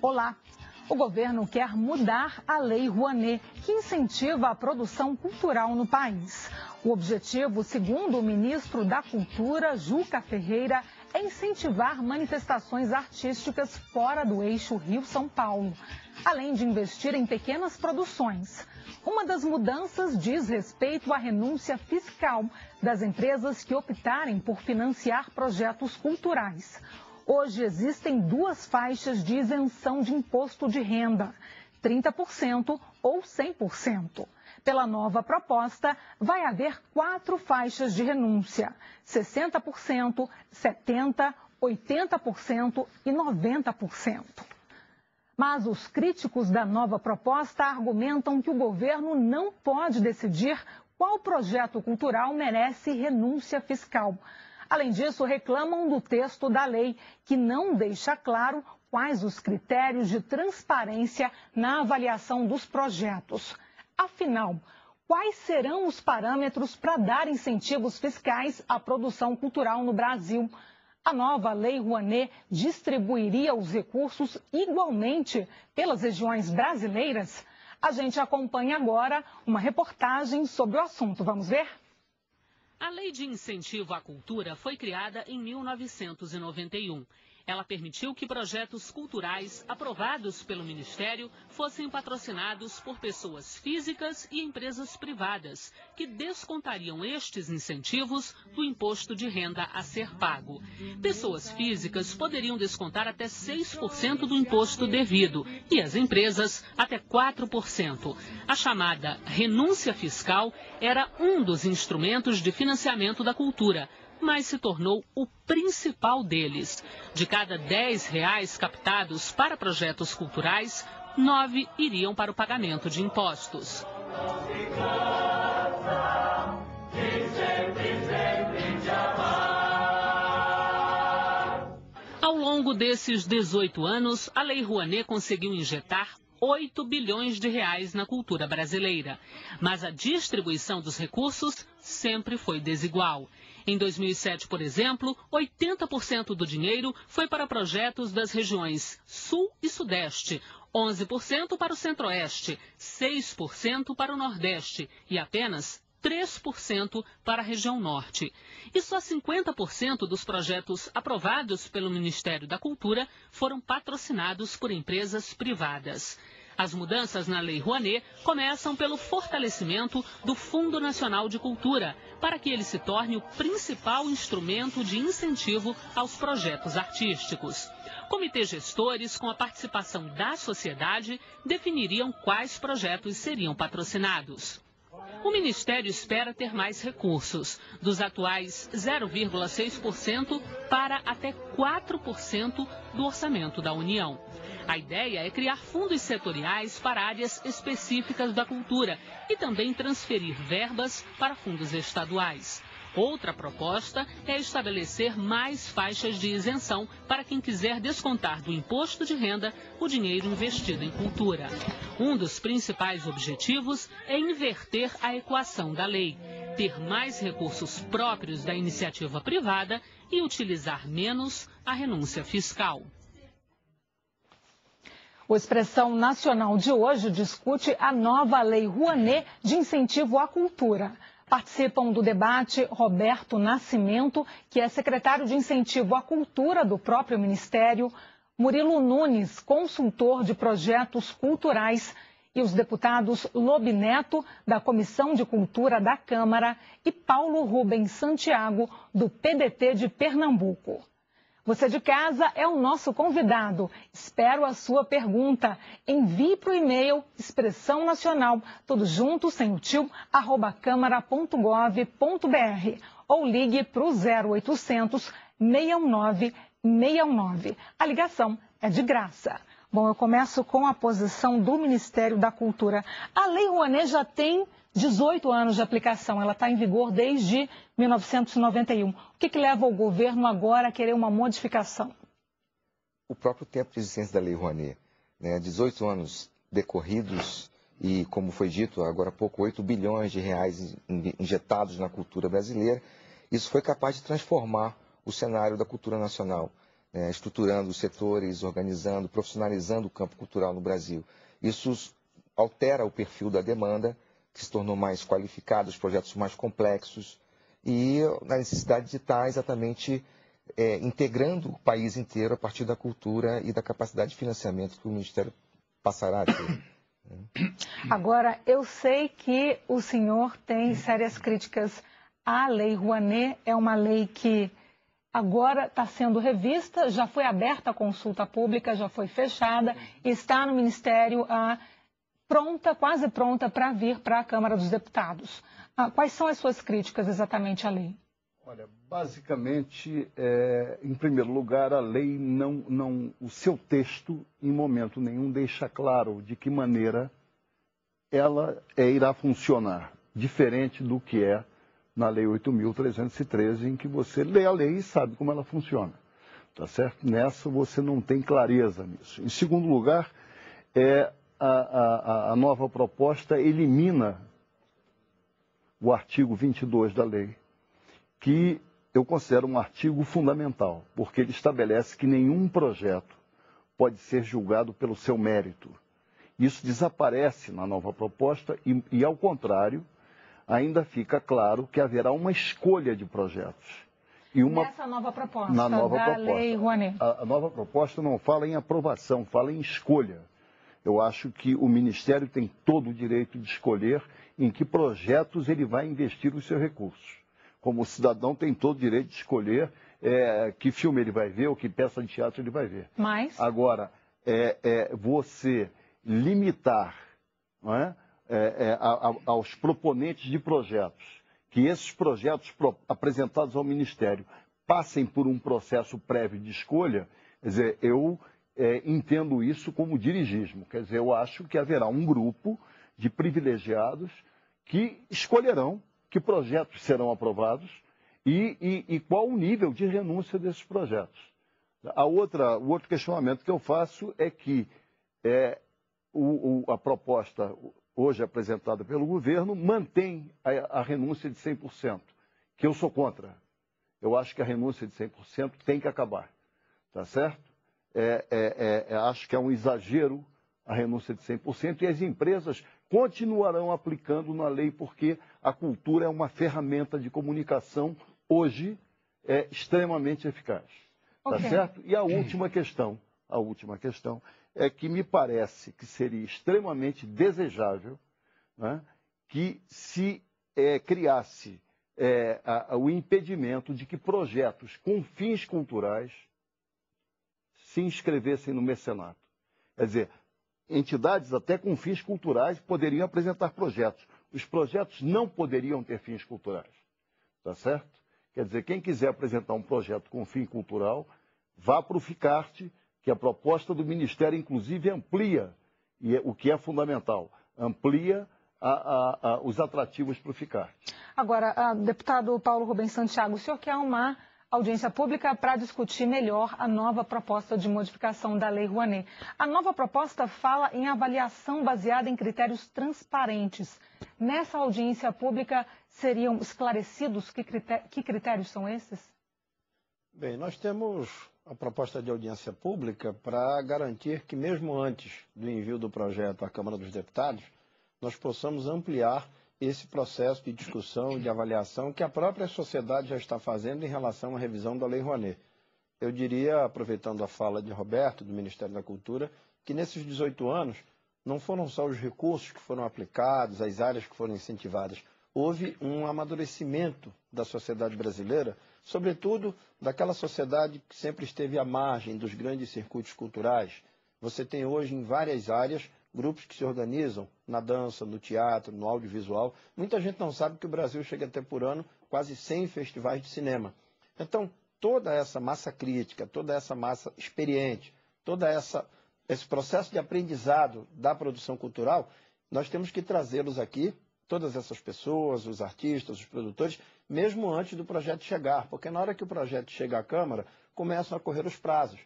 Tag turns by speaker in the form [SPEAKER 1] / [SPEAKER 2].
[SPEAKER 1] Olá! O governo quer mudar a Lei Rouanet, que incentiva a produção cultural no país. O objetivo, segundo o ministro da Cultura, Juca Ferreira, é incentivar manifestações artísticas fora do eixo Rio-São Paulo, além de investir em pequenas produções. Uma das mudanças diz respeito à renúncia fiscal das empresas que optarem por financiar projetos culturais. Hoje existem duas faixas de isenção de imposto de renda, 30% ou 100%. Pela nova proposta, vai haver 4 faixas de renúncia, 60%, 70%, 80% e 90%. Mas os críticos da nova proposta argumentam que o governo não pode decidir qual projeto cultural merece renúncia fiscal. Além disso, reclamam do texto da lei, que não deixa claro quais os critérios de transparência na avaliação dos projetos. Afinal, quais serão os parâmetros para dar incentivos fiscais à produção cultural no Brasil? A nova Lei Rouanet distribuiria os recursos igualmente pelas regiões brasileiras? A gente acompanha agora uma reportagem sobre o assunto. Vamos ver?
[SPEAKER 2] A Lei de Incentivo à Cultura foi criada em 1991. Ela permitiu que projetos culturais aprovados pelo Ministério fossem patrocinados por pessoas físicas e empresas privadas, que descontariam estes incentivos do imposto de renda a ser pago. Pessoas físicas poderiam descontar até 6% do imposto devido e as empresas até 4%. A chamada renúncia fiscal era um dos instrumentos de financiamento da cultura, mas se tornou o principal deles. De cada R$10 captados para projetos culturais, 9 iriam para o pagamento de impostos. Ao longo desses 18 anos, a Lei Rouanet conseguiu injetar 8 bilhões de reais na cultura brasileira. Mas a distribuição dos recursos sempre foi desigual. Em 2007, por exemplo, 80% do dinheiro foi para projetos das regiões Sul e Sudeste, 11% para o Centro-Oeste, 6% para o Nordeste e apenas 3% para a região Norte. E só 50% dos projetos aprovados pelo Ministério da Cultura foram patrocinados por empresas privadas. As mudanças na Lei Rouanet começam pelo fortalecimento do Fundo Nacional de Cultura, para que ele se torne o principal instrumento de incentivo aos projetos artísticos. Comitês gestores, com a participação da sociedade, definiriam quais projetos seriam patrocinados. O Ministério espera ter mais recursos, dos atuais 0,6% para até 4% do orçamento da União. A ideia é criar fundos setoriais para áreas específicas da cultura e também transferir verbas para fundos estaduais. Outra proposta é estabelecer mais faixas de isenção para quem quiser descontar do imposto de renda o dinheiro investido em cultura. Um dos principais objetivos é inverter a equação da lei, ter mais recursos próprios da iniciativa privada e utilizar menos a renúncia fiscal.
[SPEAKER 1] O Expressão Nacional de hoje discute a nova Lei Rouanet de incentivo à cultura. Participam do debate Roberto Nascimento, que é secretário de Incentivo à Cultura do próprio Ministério, Murilo Nunes, consultor de projetos culturais, e os deputados Lobe Neto, da Comissão de Cultura da Câmara, e Paulo Rubens Santiago, do PDT de Pernambuco. Você de casa é o nosso convidado. Espero a sua pergunta. Envie para o e-mail Expressão Nacional, tudo junto, sem o tio, @câmara.gov.br ou ligue para o 0800 619 619. A ligação é de graça. Bom, eu começo com a posição do Ministério da Cultura. A Lei Rouanet já tem 18 anos de aplicação, ela está em vigor desde 1991. O que leva o governo agora a querer uma modificação?
[SPEAKER 3] O próprio tempo de existência da Lei Rouanet, 18 anos decorridos e, como foi dito agora há pouco, 8 bilhões de reais injetados na cultura brasileira, isso foi capaz de transformar o cenário da cultura nacional. estruturando os setores, organizando, profissionalizando o campo cultural no Brasil. Isso altera o perfil da demanda, que se tornou mais qualificado, os projetos mais complexos, e a necessidade de estar exatamente integrando o país inteiro a partir da cultura e da capacidade de financiamento que o Ministério passará a ter.
[SPEAKER 1] Agora, eu sei que o senhor tem sérias críticas à Lei Rouanet. É uma lei que agora está sendo revista, já foi aberta a consulta pública, já foi fechada, está no Ministério pronta, quase pronta para vir para a Câmara dos Deputados. Quais são as suas críticas exatamente à lei?
[SPEAKER 4] Olha, basicamente, em primeiro lugar, a lei o seu texto, em momento nenhum, deixa claro de que maneira ela irá funcionar, diferente do que é na Lei 8.313, em que você lê a lei e sabe como ela funciona. Tá certo? Nessa você não tem clareza nisso. Em segundo lugar, a nova proposta elimina o artigo 22 da lei, que eu considero um artigo fundamental, porque ele estabelece que nenhum projeto pode ser julgado pelo seu mérito. Isso desaparece na nova proposta e ao contrário, ainda fica claro que haverá uma escolha de projetos.
[SPEAKER 1] Nessa nova proposta Lei Rouanet.
[SPEAKER 4] A nova proposta não fala em aprovação, fala em escolha. Eu acho que o Ministério tem todo o direito de escolher em que projetos ele vai investir os seus recursos. Como o cidadão tem todo o direito de escolher que filme ele vai ver ou que peça de teatro ele vai ver.
[SPEAKER 1] Mas...
[SPEAKER 4] Agora, você limitar, não é? Aos proponentes de projetos, que esses projetos apresentados ao Ministério passem por um processo prévio de escolha, quer dizer, eu entendo isso como dirigismo. Quer dizer, eu acho que haverá um grupo de privilegiados que escolherão que projetos serão aprovados e qual o nível de renúncia desses projetos. O outro questionamento que eu faço é que a proposta hoje apresentada pelo governo mantém a renúncia de 100%, que eu sou contra. Eu acho que a renúncia de 100% tem que acabar, tá certo? Acho que é um exagero a renúncia de 100% e as empresas continuarão aplicando na lei porque a cultura é uma ferramenta de comunicação hoje extremamente eficaz, tá certo? E a última questão é que me parece que seria extremamente desejável, né, que se criasse o impedimento de que projetos com fins culturais se inscrevessem no mecenato. Quer dizer, entidades até com fins culturais poderiam apresentar projetos. Os projetos não poderiam ter fins culturais, tá certo? Quer dizer, quem quiser apresentar um projeto com fim cultural, vá para o FICART, que a proposta do Ministério, inclusive, amplia, o que é fundamental, amplia os atrativos para o FICART.
[SPEAKER 1] Agora, deputado Paulo Rubens Santiago, o senhor quer uma audiência pública para discutir melhor a nova proposta de modificação da Lei Rouanet. A nova proposta fala em avaliação baseada em critérios transparentes. Nessa audiência pública seriam esclarecidos que critérios são esses?
[SPEAKER 5] Bem, nós temos a proposta de audiência pública para garantir que, mesmo antes do envio do projeto à Câmara dos Deputados, nós possamos ampliar esse processo de discussão e de avaliação que a própria sociedade já está fazendo em relação à revisão da Lei Rouanet. Eu diria, aproveitando a fala de Roberto, do Ministério da Cultura, que nesses 18 anos não foram só os recursos que foram aplicados, as áreas que foram incentivadas. Houve um amadurecimento da sociedade brasileira, sobretudo daquela sociedade que sempre esteve à margem dos grandes circuitos culturais. Você tem hoje em várias áreas grupos que se organizam na dança, no teatro, no audiovisual. Muita gente não sabe que o Brasil chega a ter por ano quase 100 festivais de cinema. Então, toda essa massa crítica, toda essa massa experiente, esse processo de aprendizado da produção cultural, nós temos que trazê-los aqui, todas essas pessoas, os artistas, os produtores, mesmo antes do projeto chegar, porque na hora que o projeto chega à Câmara, começam a correr os prazos.